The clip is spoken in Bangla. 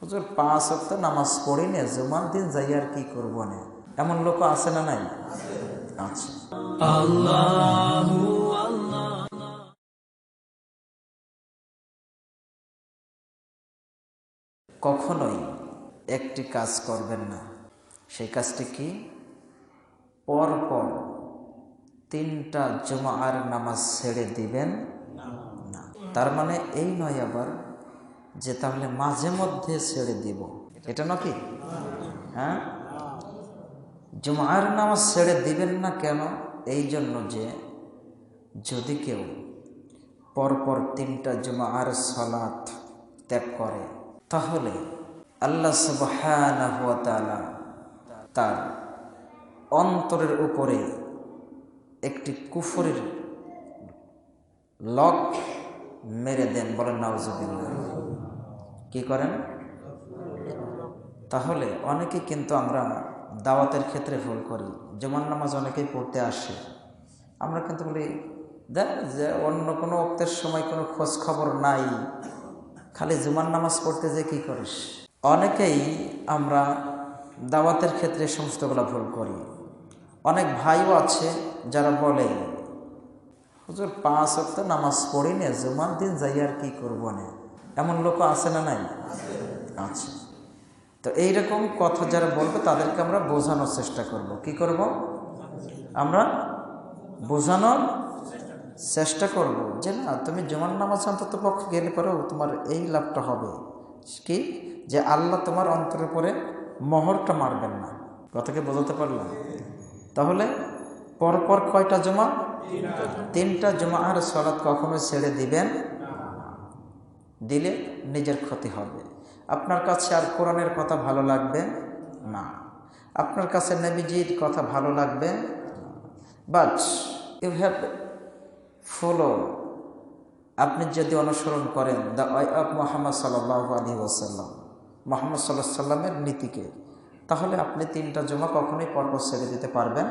হুজুর 5 ওয়াক্ত নামাজ পড়ি না, জুমার দিন যাই আর কি করবো না, এমন লোক আছে না নাই? আচ্ছা, কখনোই একটি কাজ করবেন না। সেই কাজটি কি? পর পর 3টা জুমার নামাজ ছেড়ে দিবেন না। তার মানে এই নয় আবার যে তাহলে মাঝে মধ্যে ছেড়ে দিব, এটা নাকি? হ্যাঁ, জুমার নামাজ ছেড়ে দিবেন না কেন? এই জন্য যে যদি কেউ পরপর 3টা জুমার সালাত ত্যাগ করে তাহলে আল্লাহ সুবহানাহু ওয়া তাআলা তার অন্তরের উপরে একটি কুফরের লক মেরে দেন। বলেন নাউজুবিল্লাহ। কি করেন? তাহলে অনেকে কিন্তু আমরা দাওয়াতের ক্ষেত্রে ভুল করি। জুমার নামাজ অনেকেই পড়তে আসে, আমরা কিন্তু বলি দেখ যে অন্য কোনো ওয়াক্তের সময় কোনো খোঁজ খবর নাই, খালি জুমার নামাজ পড়তে যে কি করিস। অনেকেই আমরা দাওয়াতের ক্ষেত্রে সমস্তগুলো ভুল করি। অনেক ভাইও আছে যারা বলে হুজুর 5 ওয়াক্ত নামাজ পড়ি না, জুমার দিন যাই আর কি করবো না, এমন লোক আছে না নাই? আচ্ছা, তো এইরকম কথা যারা বলবে তাদেরকে আমরা বোঝানোর চেষ্টা করব। কি করব? আমরা বোঝানোর চেষ্টা করব যে না, তুমি জুমার নামাজ অন্তত পক্ষে গেলে পরেও তোমার এই লাভটা হবে কি, যে আল্লাহ তোমার অন্তরের পরে মোহরটা মারবেন না। কথাকে বোঝাতে পারলাম? তাহলে পরপর কয়টা জুমা? 3টা জুমা আর সালাত কখনো ছেড়ে দিবেন, দিলে নিজের ক্ষতি হবে। আপনার কাছে আর কোরআনের কথা ভালো লাগবে না, আপনার কাছে নবীজির কথা ভালো লাগবে, বাট ইউ হ্যাভ ফলো, আপনি যদি অনুসরণ করেন দ্য ওয়ে অফ মুহাম্মদ সাল্লাল্লাহু আলাইহি ওয়াসাল্লাম, মুহাম্মদ সাল্লাল্লাহু আলাইহি ওয়াসাল্লামের নীতিকে, তাহলে আপনি 3টা জুমা কখনোই পরপর ছেড়ে দিতে পারবেন